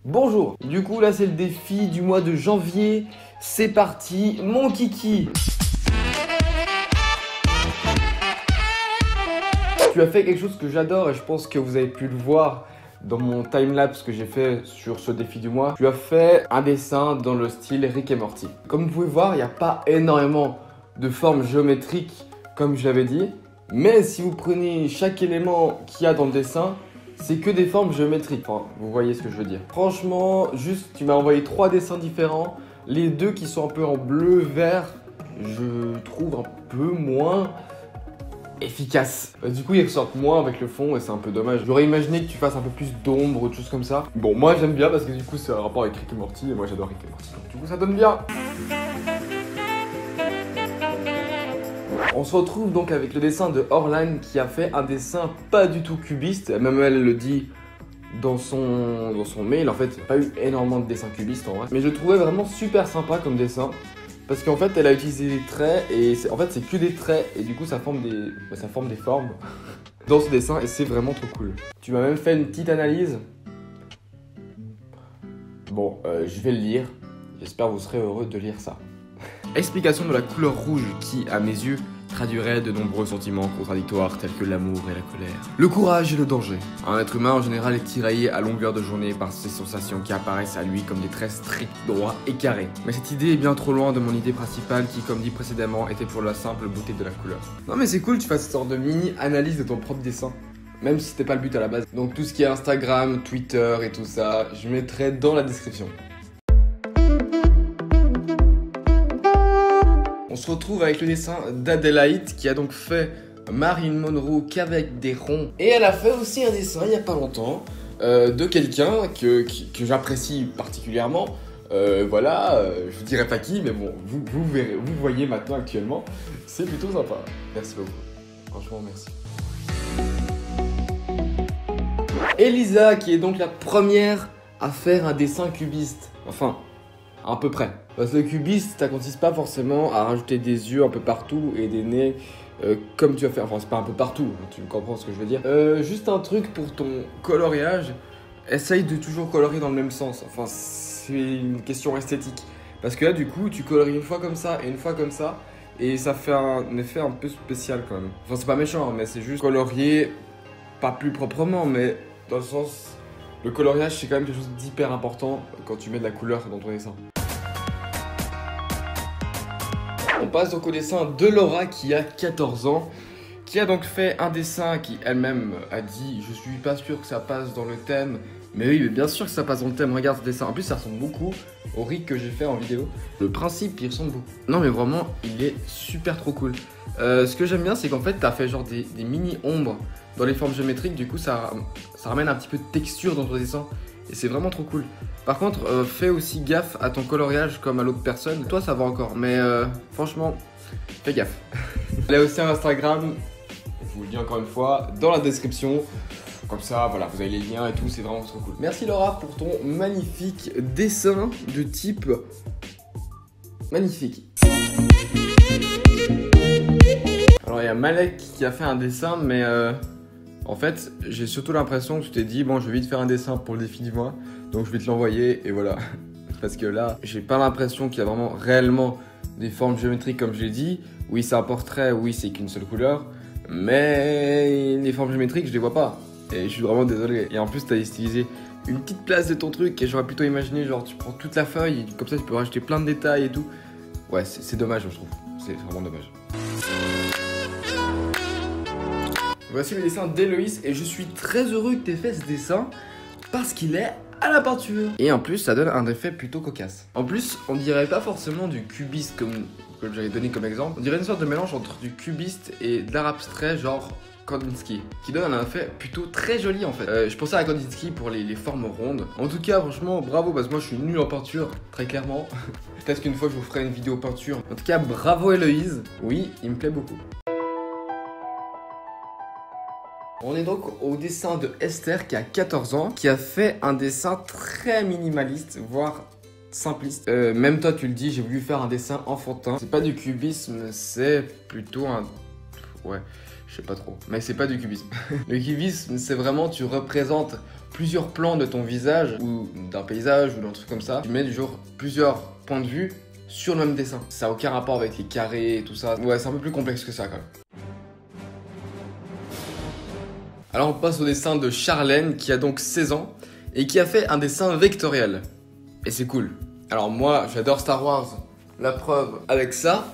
Bonjour, du coup là c'est le défi du mois de janvier, c'est parti, mon kiki. Tu as fait quelque chose que j'adore et je pense que vous avez pu le voir dans mon timelapse que j'ai fait sur ce défi du mois. Tu as fait un dessin dans le style Rick et Morty. Comme vous pouvez voir, il n'y a pas énormément de formes géométriques comme je l'avais dit, mais si vous prenez chaque élément qu'il y a dans le dessin, c'est que des formes géométriques. Enfin, vous voyez ce que je veux dire. Franchement, juste, tu m'as envoyé 3 dessins différents. Les deux qui sont un peu en bleu, vert, je trouve un peu moins efficaces. Du coup, ils ressortent moins avec le fond et c'est un peu dommage. J'aurais imaginé que tu fasses un peu plus d'ombre ou de choses comme ça. Bon, moi j'aime bien parce que du coup, c'est un rapport avec Rick et Morty et moi j'adore Rick et Morty. Donc du coup, ça donne bien. On se retrouve donc avec le dessin de Orlan qui a fait un dessin pas du tout cubiste. Même elle le dit dans son mail. En fait, il n'y a pas eu énormément de dessins cubistes en vrai. Mais je le trouvais vraiment super sympa comme dessin. Parce qu'en fait, elle a utilisé des traits et en fait, c'est que des traits. Et du coup, ça forme des formes dans ce dessin et c'est vraiment trop cool. Tu m'as même fait une petite analyse. Bon, je vais le lire. J'espère que vous serez heureux de lire ça. Explication de la couleur rouge qui, à mes yeux, traduirait de nombreux sentiments contradictoires tels que l'amour et la colère. Le courage et le danger. Un être humain en général est tiraillé à longueur de journée par ces sensations qui apparaissent à lui comme des traits stricts, droits et carrés. Mais cette idée est bien trop loin de mon idée principale qui, comme dit précédemment, était pour la simple beauté de la couleur. Non mais c'est cool que tu fasses cette sorte de mini-analyse de ton propre dessin. Même si c'était pas le but à la base. Donc tout ce qui est Instagram, Twitter et tout ça, je mettrai dans la description. On se retrouve avec le dessin d'Adélaïde qui a donc fait Marilyn Monroe qu'avec des ronds. Et elle a fait aussi un dessin il n'y a pas longtemps de quelqu'un que j'apprécie particulièrement. Voilà, je vous dirai pas qui, mais bon, vous verrez, vous voyez maintenant actuellement. C'est plutôt sympa. Merci beaucoup. Franchement, merci. Elisa qui est donc la première à faire un dessin cubiste. Enfin, à peu près. Parce que le cubiste, ça consiste pas forcément à rajouter des yeux un peu partout et des nez comme tu as fait. Enfin, c'est pas un peu partout, tu comprends ce que je veux dire. Juste un truc pour ton coloriage, essaye de toujours colorer dans le même sens. Enfin, c'est une question esthétique. Parce que là, du coup, tu colories une fois comme ça et une fois comme ça. Et ça fait un effet un peu spécial quand même. Enfin, c'est pas méchant, mais c'est juste colorier, pas plus proprement, mais dans le sens... Le coloriage, c'est quand même quelque chose d'hyper important quand tu mets de la couleur dans ton dessin. On passe donc au dessin de Laura qui a 14 ans, qui a donc fait un dessin qui elle-même a dit « Je suis pas sûr que ça passe dans le thème ». Mais oui, mais bien sûr que ça passe dans le thème, regarde ce dessin. En plus, ça ressemble beaucoup au Rick que j'ai fait en vidéo. Le principe, il ressemble beaucoup. Non mais vraiment, il est super trop cool. Ce que j'aime bien, c'est qu'en fait, t'as fait genre des mini-ombres dans les formes géométriques. Du coup, ça ramène un petit peu de texture dans ton dessin. Et c'est vraiment trop cool. Par contre, fais aussi gaffe à ton coloriage comme à l'autre personne. Toi, ça va encore, mais franchement, fais gaffe. Elle a aussi un Instagram, je vous le dis encore une fois, dans la description. Comme ça, voilà, vous avez les liens et tout, c'est vraiment trop cool. Merci Laura pour ton magnifique dessin de type magnifique. Alors, il y a Malek qui a fait un dessin, mais en fait, j'ai surtout l'impression que tu t'es dit, bon, je vais vite faire un dessin pour le défi du mois, donc je vais te l'envoyer, et voilà. Parce que là, j'ai pas l'impression qu'il y a vraiment réellement des formes géométriques comme je l'ai dit. Oui, c'est un portrait, oui, c'est qu'une seule couleur, mais les formes géométriques, je les vois pas. Et je suis vraiment désolé. Et en plus, tu as utilisé une petite place de ton truc et j'aurais plutôt imaginé, genre, tu prends toute la feuille, et comme ça, tu peux rajouter plein de détails et tout. Ouais, c'est dommage, je trouve. C'est vraiment dommage. Voici le dessin d'Héloïse et je suis très heureux que tu aies fait ce dessin parce qu'il est à la peinture. Et en plus, ça donne un effet plutôt cocasse. En plus, on dirait pas forcément du cubiste comme j'avais donné comme exemple. On dirait une sorte de mélange entre du cubiste et de l'art abstrait, genre Kandinsky, qui donne un effet plutôt très joli en fait. Je pensais à Kandinsky pour les formes rondes. En tout cas, franchement, bravo, parce que moi je suis nul en peinture, très clairement. Peut-être qu'une fois je vous ferai une vidéo peinture. En tout cas, bravo Héloïse. Oui, il me plaît beaucoup. On est donc au dessin de Esther qui a 14 ans, qui a fait un dessin très minimaliste, voire simpliste. Même toi tu le dis, j'ai voulu faire un dessin enfantin. C'est pas du cubisme, c'est plutôt un... Ouais, je sais pas trop. Mais c'est pas du cubisme. Le cubisme, c'est vraiment, tu représentes plusieurs plans de ton visage ou d'un paysage ou d'un truc comme ça. Tu mets genre plusieurs points de vue sur le même dessin. Ça n'a aucun rapport avec les carrés et tout ça. Ouais, c'est un peu plus complexe que ça quand même. Alors on passe au dessin de Charlène qui a donc 16 ans et qui a fait un dessin vectoriel. Et c'est cool. Alors moi j'adore Star Wars, la preuve avec ça,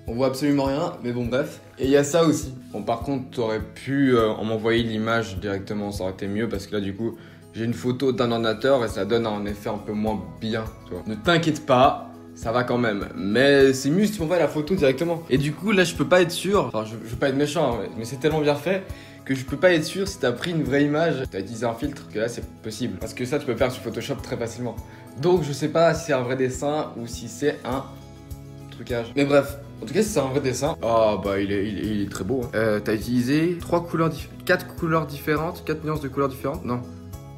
on voit absolument rien, mais bon bref. Et il y a ça aussi. Bon par contre t'aurais pu m'envoyer l'image directement, ça aurait été mieux parce que là du coup j'ai une photo d'un ordinateur et ça donne un effet un peu moins bien, tu vois. Ne t'inquiète pas, ça va quand même, mais c'est mieux si tu m'envoies la photo directement. Et du coup là je peux pas être sûr, enfin je veux pas être méchant, mais c'est tellement bien fait que je peux pas être sûr si t'as pris une vraie image, t'as utilisé un filtre, que là c'est possible. Parce que ça tu peux faire sur Photoshop très facilement. Donc je sais pas si c'est un vrai dessin ou si c'est un trucage. Mais bref, en tout cas si c'est un vrai dessin, ah bah il est très beau. Hein. T'as utilisé 4 couleurs différentes, 4 nuances de couleurs différentes, non.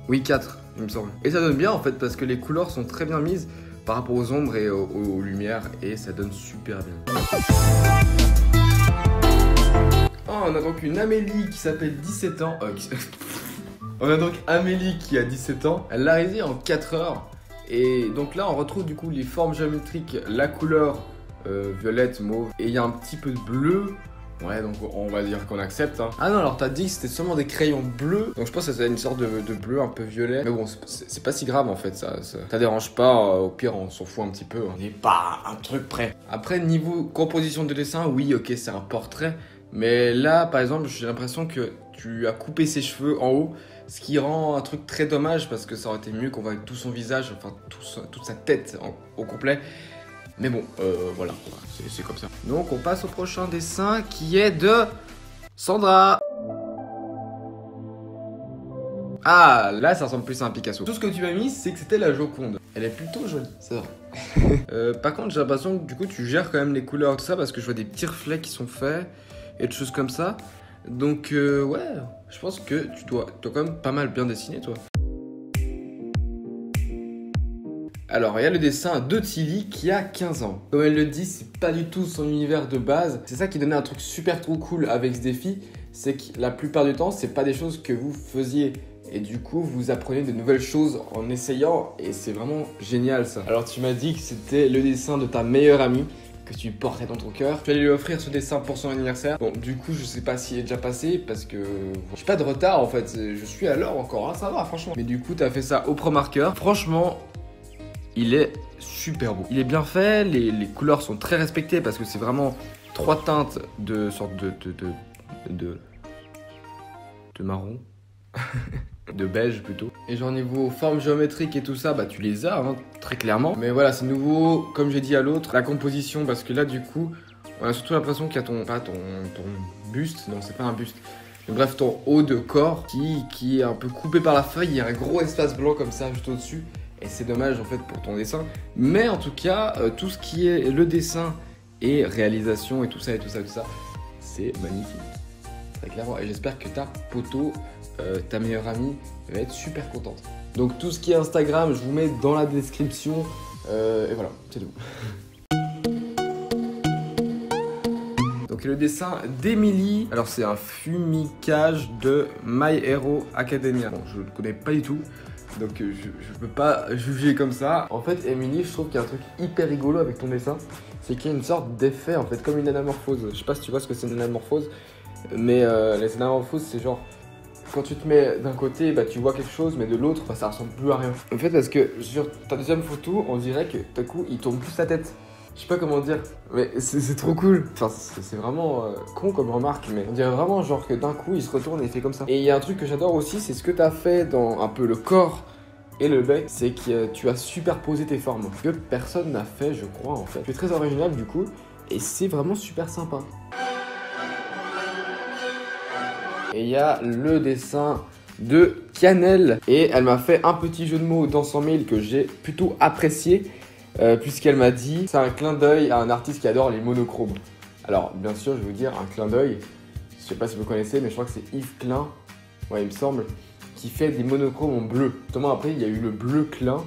Oui 4 il me semble. Et ça donne bien en fait parce que les couleurs sont très bien mises par rapport aux ombres et aux lumières et ça donne super bien. Oh, on a donc une Amélie qui s'appelle 17 ans. On a donc Amélie qui a 17 ans. Elle l'a réalisé en 4 heures. Et donc là, on retrouve du coup les formes géométriques, la couleur violette, mauve. Et il y a un petit peu de bleu. Ouais, donc on va dire qu'on accepte. Hein. Ah non, alors t'as dit que c'était seulement des crayons bleus. Donc je pense que c'est une sorte de bleu un peu violet. Mais bon, c'est pas si grave en fait. Ça dérange pas. Au pire, on s'en fout un petit peu. On n'est pas un truc près. Après, niveau composition de dessin, oui, ok, c'est un portrait. Mais là, par exemple, j'ai l'impression que tu as coupé ses cheveux en haut, ce qui rend un truc très dommage parce que ça aurait été mieux qu'on voit tout son visage, enfin toute sa tête au complet. Mais bon, voilà, c'est comme ça. Donc on passe au prochain dessin qui est de Sandra. Ah, là ça ressemble plus à un Picasso. Tout ce que tu m'as mis, c'est que c'était la Joconde. Elle est plutôt jolie, c'est vrai. Par contre, j'ai l'impression que du coup tu gères quand même les couleurs et tout ça parce que je vois des petits reflets qui sont faits et des choses comme ça. Donc ouais, je pense que tu dois quand même pas mal bien dessiner toi. Alors il y a le dessin de Tilly qui a 15 ans. Comme elle le dit, c'est pas du tout son univers de base. C'est ça qui donnait un truc super trop cool avec ce défi, c'est que la plupart du temps, c'est pas des choses que vous faisiez. Et du coup, vous apprenez de nouvelles choses en essayant et c'est vraiment génial ça. Alors tu m'as dit que c'était le dessin de ta meilleure amie que tu portais dans ton cœur. Tu allais lui offrir ce dessin pour son anniversaire. Bon, du coup, je sais pas s'il est déjà passé parce que j'ai pas de retard en fait. Je suis à l'heure encore, hein, ça va franchement. Mais du coup, t'as fait ça au Pro Marker. Franchement, il est super beau. Il est bien fait, les couleurs sont très respectées parce que c'est vraiment 3 teintes de sorte de marron. De beige plutôt. Et genre niveau forme géométrique et tout ça, bah tu les as hein, très clairement. Mais voilà, c'est nouveau, comme j'ai dit à l'autre, la composition parce que là du coup, on a surtout l'impression qu'il y a ton buste, non c'est pas un buste, mais bref ton haut de corps qui est un peu coupé par la feuille, il y a un gros espace blanc comme ça juste au-dessus. Et c'est dommage en fait pour ton dessin. Mais en tout cas, tout ce qui est le dessin et réalisation et tout ça, c'est magnifique. Très clairement. Et j'espère que ta poteau, ta meilleure amie, va être super contente. Donc tout ce qui est Instagram, je vous mets dans la description. Et voilà, c'est tout. Donc le dessin d'Emily. Alors c'est un fumicage de My Hero Academia. Bon, je ne le connais pas du tout. Donc je peux pas juger comme ça. En fait, Emily, je trouve qu'il y a un truc hyper rigolo avec ton dessin. C'est qu'il y a une sorte d'effet, en fait, comme une anamorphose. Je sais pas si tu vois ce que c'est une anamorphose. Mais les anamorphoses, c'est genre... Quand tu te mets d'un côté, bah, tu vois quelque chose, mais de l'autre, bah, ça ressemble plus à rien. En fait, parce que sur ta deuxième photo, on dirait que d'un coup, il tourne plus sa tête. Je sais pas comment dire, mais c'est trop cool. Enfin, c'est vraiment con comme remarque, mais on dirait vraiment genre que d'un coup, il se retourne et il fait comme ça. Et il y a un truc que j'adore aussi, c'est ce que tu as fait dans un peu le corps et le bec, c'est que tu as superposé tes formes. Que personne n'a fait, je crois, en fait. Tu es très original du coup, et c'est vraiment super sympa. Et il y a le dessin de Cannelle, et elle m'a fait un petit jeu de mots dans son mail que j'ai plutôt apprécié. Puisqu'elle m'a dit c'est un clin d'œil à un artiste qui adore les monochromes. Alors bien sûr je vais vous dire un clin d'œil, je sais pas si vous connaissez mais je crois que c'est Yves Klein, ouais il me semble, qui fait des monochromes en bleu. Justement après il y a eu le bleu Klein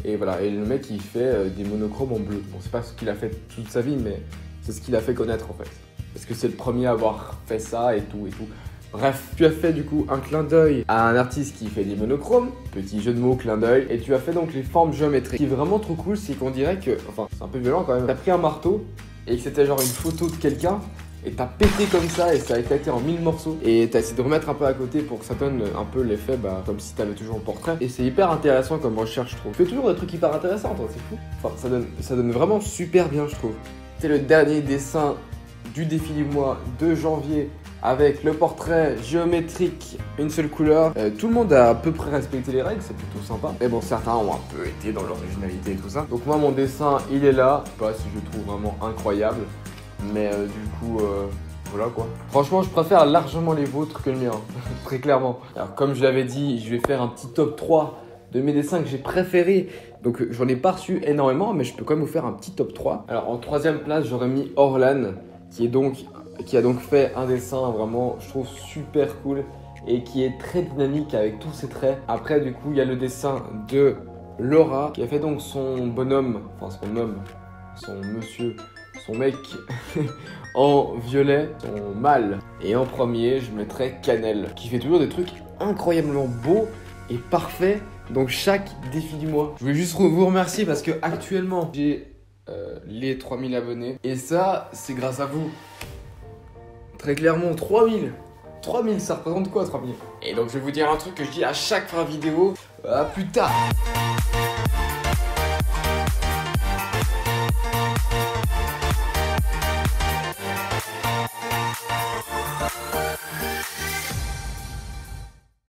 et voilà, et le mec il fait des monochromes en bleu. Bon c'est pas ce qu'il a fait toute sa vie mais c'est ce qu'il a fait connaître en fait. Parce que c'est le premier à avoir fait ça et tout et tout. Bref, tu as fait du coup un clin d'œil à un artiste qui fait des monochromes, petit jeu de mots, clin d'œil, et tu as fait donc les formes géométriques. Ce qui est vraiment trop cool, c'est qu'on dirait que, enfin c'est un peu violent quand même, t'as pris un marteau et que c'était genre une photo de quelqu'un et t'as pété comme ça et ça a éclaté en 1000 morceaux et t'as essayé de remettre un peu à côté pour que ça donne un peu l'effet comme si t'avais toujours le portrait, et c'est hyper intéressant comme recherche je trouve. Tu fais toujours des trucs hyper intéressants toi, c'est fou. Enfin ça donne vraiment super bien je trouve. C'est le dernier dessin du défi du mois de janvier avec le portrait géométrique, une seule couleur. Tout le monde a à peu près respecté les règles, c'est plutôt sympa. Mais bon, certains ont un peu été dans l'originalité et tout ça. Donc moi, mon dessin, il est là. Je sais pas si je le trouve vraiment incroyable, mais du coup, voilà quoi. Franchement, je préfère largement les vôtres que le mien, très clairement. Alors comme je l'avais dit, je vais faire un petit top 3 de mes dessins que j'ai préférés. Donc j'en ai pas reçu énormément, mais je peux quand même vous faire un petit top 3. Alors en troisième place, j'aurais mis Orlan, qui a donc fait un dessin vraiment, je trouve, super cool et qui est très dynamique avec tous ses traits. Après, du coup, il y a le dessin de Laura qui a fait donc son bonhomme, enfin son homme, son monsieur, son mec en violet, son mâle. Et en premier, je mettrais Cannelle, qui fait toujours des trucs incroyablement beaux et parfaits. Donc chaque défi du mois. Je voulais juste vous remercier parce que actuellement j'ai les 3000 abonnés. Et ça, c'est grâce à vous. Très clairement, 3000. 3000, ça représente quoi 3000? Et donc je vais vous dire un truc que je dis à chaque fin vidéo. À plus tard.